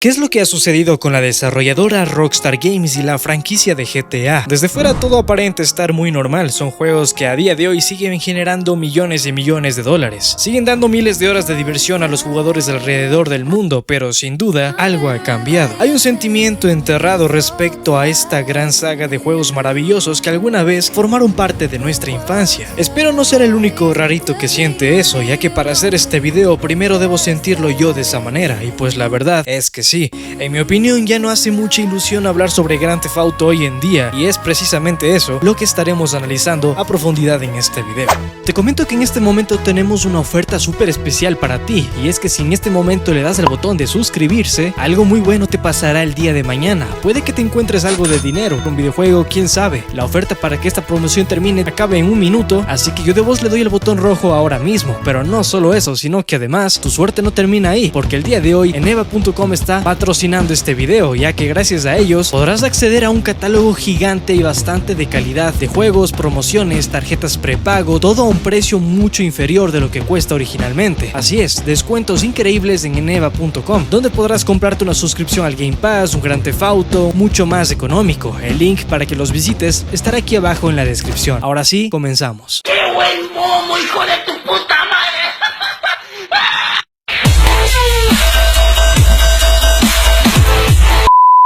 ¿Qué es lo que ha sucedido con la desarrolladora Rockstar Games y la franquicia de GTA? Desde fuera todo aparenta estar muy normal, son juegos que a día de hoy siguen generando millones y millones de dólares. Siguen dando miles de horas de diversión a los jugadores alrededor del mundo, pero sin duda algo ha cambiado. Hay un sentimiento enterrado respecto a esta gran saga de juegos maravillosos que alguna vez formaron parte de nuestra infancia. Espero no ser el único rarito que siente eso, ya que para hacer este video primero debo sentirlo yo de esa manera, y pues la verdad es que sí, en mi opinión ya no hace mucha ilusión hablar sobre Grand Theft Auto hoy en día, y es precisamente eso lo que estaremos analizando a profundidad en este video. Te comento que en este momento tenemos una oferta súper especial para ti, y es que si en este momento le das al botón de suscribirse, algo muy bueno te pasará el día de mañana. Puede que te encuentres algo de dinero, un videojuego, quién sabe. La oferta para que esta promoción termine acabe en un minuto, así que yo de vos le doy el botón rojo ahora mismo. Pero no solo eso, sino que además tu suerte no termina ahí, porque el día de hoy eneva.com está patrocinando este video, ya que gracias a ellos podrás acceder a un catálogo gigante y bastante de calidad de juegos, promociones, tarjetas prepago, todo a un precio mucho inferior de lo que cuesta originalmente. Así es, descuentos increíbles en eneva.com, donde podrás comprarte una suscripción al Game Pass, un Grand Theft Auto, mucho más económico. El link para que los visites estará aquí abajo en la descripción. Ahora sí, comenzamos. ¡Qué buen momo, hijo de tu puta madre!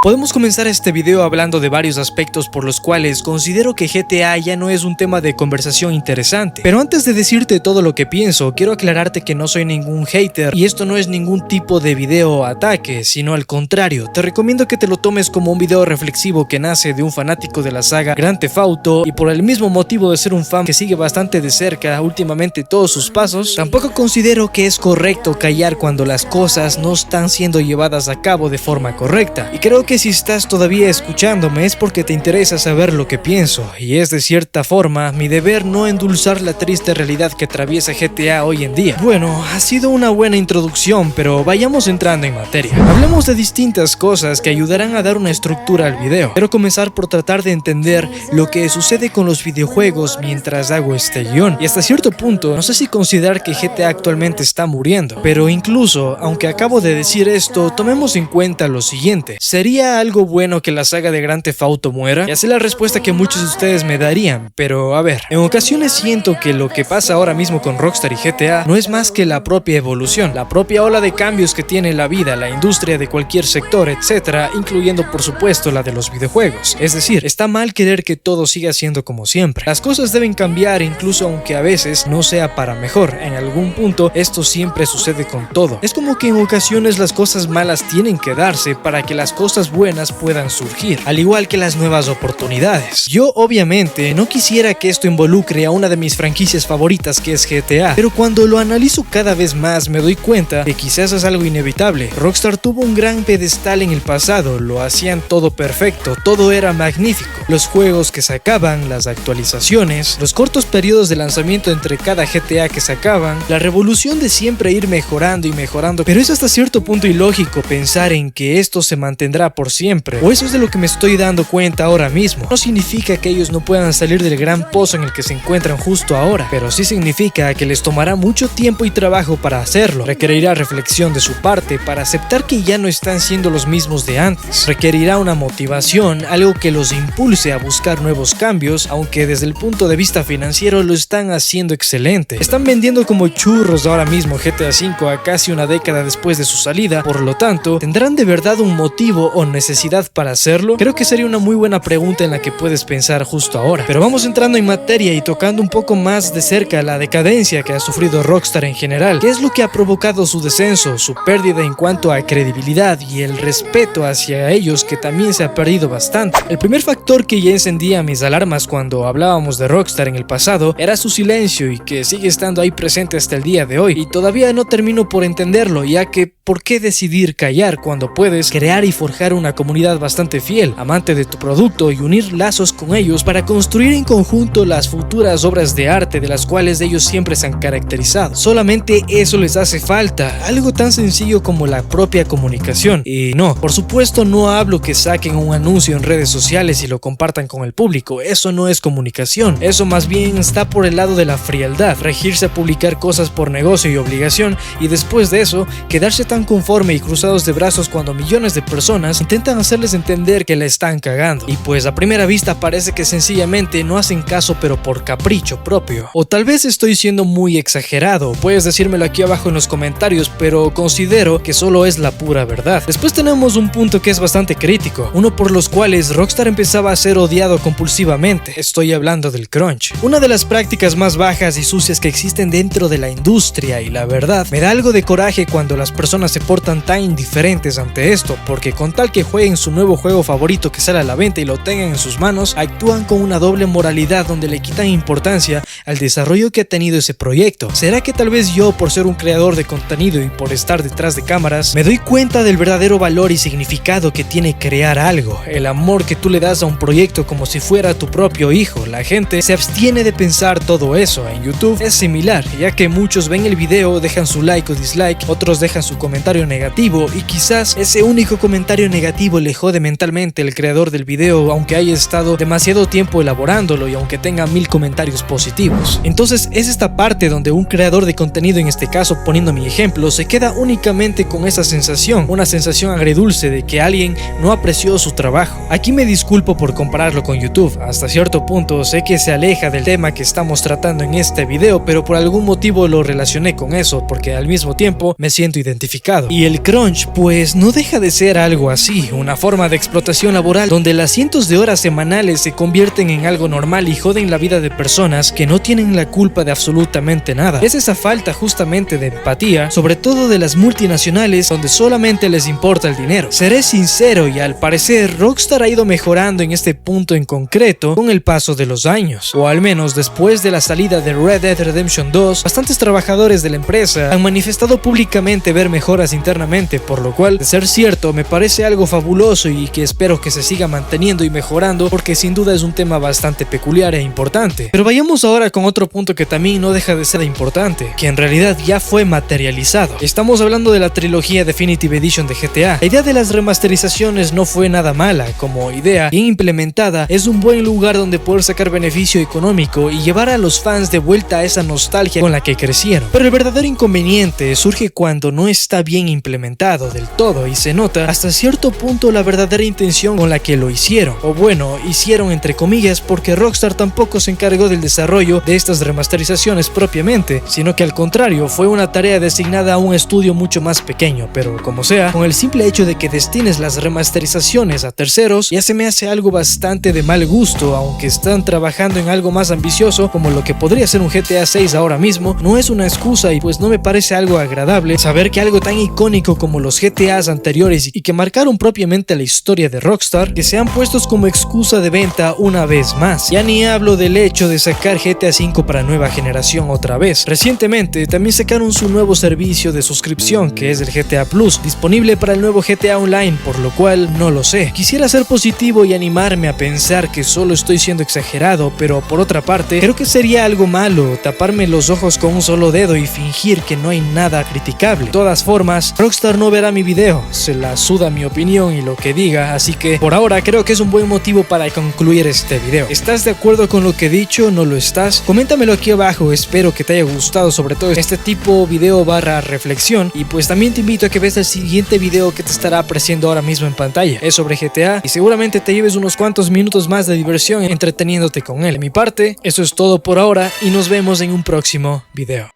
Podemos comenzar este video hablando de varios aspectos por los cuales considero que GTA ya no es un tema de conversación interesante. Pero antes de decirte todo lo que pienso, quiero aclararte que no soy ningún hater y esto no es ningún tipo de video ataque, sino al contrario. Te recomiendo que te lo tomes como un video reflexivo que nace de un fanático de la saga Grand Theft Auto, y por el mismo motivo de ser un fan que sigue bastante de cerca últimamente todos sus pasos, tampoco considero que es correcto callar cuando las cosas no están siendo llevadas a cabo de forma correcta. Y creo que si estás todavía escuchándome es porque te interesa saber lo que pienso, y es de cierta forma mi deber no endulzar la triste realidad que atraviesa GTA hoy en día. Bueno, ha sido una buena introducción, pero vayamos entrando en materia. Hablemos de distintas cosas que ayudarán a dar una estructura al video. Quiero comenzar por tratar de entender lo que sucede con los videojuegos mientras hago este guión, y hasta cierto punto no sé si considerar que GTA actualmente está muriendo, pero incluso aunque acabo de decir esto, tomemos en cuenta lo siguiente: ¿sería algo bueno que la saga de Grand Theft Auto muera? Ya sé la respuesta que muchos de ustedes me darían, pero a ver, en ocasiones siento que lo que pasa ahora mismo con Rockstar y GTA no es más que la propia evolución, la propia ola de cambios que tiene la vida, la industria de cualquier sector, etcétera, incluyendo por supuesto la de los videojuegos. Es decir, está mal querer que todo siga siendo como siempre. Las cosas deben cambiar, incluso aunque a veces no sea para mejor. En algún punto esto siempre sucede con todo. Es como que en ocasiones las cosas malas tienen que darse para que las cosas buenas puedan surgir, al igual que las nuevas oportunidades. Yo obviamente no quisiera que esto involucre a una de mis franquicias favoritas, que es GTA, pero cuando lo analizo cada vez más me doy cuenta que quizás es algo inevitable. Rockstar tuvo un gran pedestal en el pasado, lo hacían todo perfecto, todo era magnífico. Los juegos que sacaban, las actualizaciones, los cortos periodos de lanzamiento entre cada GTA que sacaban, la revolución de siempre ir mejorando y mejorando, pero es hasta cierto punto ilógico pensar en que esto se mantendrá por siempre, o eso es de lo que me estoy dando cuenta ahora mismo. No significa que ellos no puedan salir del gran pozo en el que se encuentran justo ahora, pero sí significa que les tomará mucho tiempo y trabajo para hacerlo. Requerirá reflexión de su parte para aceptar que ya no están siendo los mismos de antes. Requerirá una motivación, algo que los impulse a buscar nuevos cambios, aunque desde el punto de vista financiero lo están haciendo excelente. Están vendiendo como churros ahora mismo GTA V a casi una década después de su salida, por lo tanto, ¿tendrán de verdad un motivo o necesidad para hacerlo? Creo que sería una muy buena pregunta en la que puedes pensar justo ahora. Pero vamos entrando en materia y tocando un poco más de cerca la decadencia que ha sufrido Rockstar en general. ¿Qué es lo que ha provocado su descenso, su pérdida en cuanto a credibilidad y el respeto hacia ellos, que también se ha perdido bastante? El primer factor que ya encendía mis alarmas cuando hablábamos de Rockstar en el pasado era su silencio, y que sigue estando ahí presente hasta el día de hoy, y todavía no termino por entenderlo, ya que ¿por qué decidir callar cuando puedes crear y forjar crear una comunidad bastante fiel, amante de tu producto y unir lazos con ellos para construir en conjunto las futuras obras de arte de las cuales ellos siempre se han caracterizado. Solamente eso les hace falta, algo tan sencillo como la propia comunicación. Y no, por supuesto no hablo que saquen un anuncio en redes sociales y lo compartan con el público, eso no es comunicación, eso más bien está por el lado de la frialdad, regirse a publicar cosas por negocio y obligación y después de eso quedarse tan conforme y cruzados de brazos cuando millones de personas intentan hacerles entender que la están cagando. Y pues a primera vista parece que sencillamente no hacen caso pero por capricho propio. O tal vez estoy siendo muy exagerado, puedes decírmelo aquí abajo en los comentarios, pero considero que solo es la pura verdad. Después tenemos un punto que es bastante crítico, uno por los cuales Rockstar empezaba a ser odiado compulsivamente. Estoy hablando del crunch, una de las prácticas más bajas y sucias que existen dentro de la industria, y la verdad me da algo de coraje cuando las personas se portan tan indiferentes ante esto, porque con tal que jueguen su nuevo juego favorito que sale a la venta y lo tengan en sus manos, actúan con una doble moralidad donde le quitan importancia al desarrollo que ha tenido ese proyecto. ¿Será que tal vez yo, por ser un creador de contenido y por estar detrás de cámaras, me doy cuenta del verdadero valor y significado que tiene crear algo? El amor que tú le das a un proyecto como si fuera tu propio hijo. La gente se abstiene de pensar todo eso. En YouTube es similar, ya que muchos ven el video, dejan su like o dislike, otros dejan su comentario negativo y quizás ese único comentario negativo le jode mentalmente el creador del video, aunque haya estado demasiado tiempo elaborándolo y aunque tenga 1000 comentarios positivos. Entonces es esta parte donde un creador de contenido, en este caso poniendo mi ejemplo, se queda únicamente con esa sensación, una sensación agridulce de que alguien no apreció su trabajo. Aquí me disculpo por compararlo con YouTube, hasta cierto punto sé que se aleja del tema que estamos tratando en este video, pero por algún motivo lo relacioné con eso, porque al mismo tiempo me siento identificado. Y el crunch pues no deja de ser algo así, una forma de explotación laboral donde las cientos de horas semanales se convierten en algo normal y joden la vida de personas que no tienen la culpa de absolutamente nada. Es esa falta justamente de empatía, sobre todo de las multinacionales, donde solamente les importa el dinero. Seré sincero y al parecer Rockstar ha ido mejorando en este punto en concreto con el paso de los años, o al menos después de la salida de Red Dead Redemption 2, bastantes trabajadores de la empresa han manifestado públicamente ver mejoras internamente, por lo cual, de ser cierto, me parece algo fabuloso y que espero que se siga manteniendo y mejorando, porque sin duda es un tema bastante peculiar e importante. Pero vayamos ahora con otro punto que también no deja de ser importante, que en realidad ya fue materializado. Estamos hablando de la trilogía Definitive Edition de GTA. La idea de las remasterizaciones no fue nada mala, como idea bien implementada es un buen lugar donde poder sacar beneficio económico y llevar a los fans de vuelta a esa nostalgia con la que crecieron. Pero el verdadero inconveniente surge cuando no está bien implementado del todo y se nota hasta cierto punto la verdadera intención con la que lo hicieron, o bueno, hicieron entre comillas, porque Rockstar tampoco se encargó del desarrollo de estas remasterizaciones propiamente, sino que al contrario fue una tarea designada a un estudio mucho más pequeño. Pero como sea, con el simple hecho de que destines las remasterizaciones a terceros ya se me hace algo bastante de mal gusto, aunque están trabajando en algo más ambicioso como lo que podría ser un GTA 6 ahora mismo. No es una excusa y pues no me parece algo agradable saber que algo tan icónico como los GTAs anteriores y que marcaron propiamente la historia de Rockstar, que sean puestos como excusa de venta una vez más. Ya ni hablo del hecho de sacar GTA 5 para nueva generación otra vez. Recientemente también sacaron su nuevo servicio de suscripción, que es el GTA Plus, disponible para el nuevo GTA Online, por lo cual no lo sé. Quisiera ser positivo y animarme a pensar que solo estoy siendo exagerado, pero por otra parte creo que sería algo malo taparme los ojos con un solo dedo y fingir que no hay nada criticable. De todas formas, Rockstar no verá mi video, se la suda mi opinión y lo que diga, así que por ahora creo que es un buen motivo para concluir este video. ¿Estás de acuerdo con lo que he dicho? ¿No lo estás? Coméntamelo aquí abajo, espero que te haya gustado sobre todo este tipo video / reflexión, y pues también te invito a que veas el siguiente video que te estará apareciendo ahora mismo en pantalla. Es sobre GTA y seguramente te lleves unos cuantos minutos más de diversión entreteniéndote con él. De mi parte, eso es todo por ahora y nos vemos en un próximo video.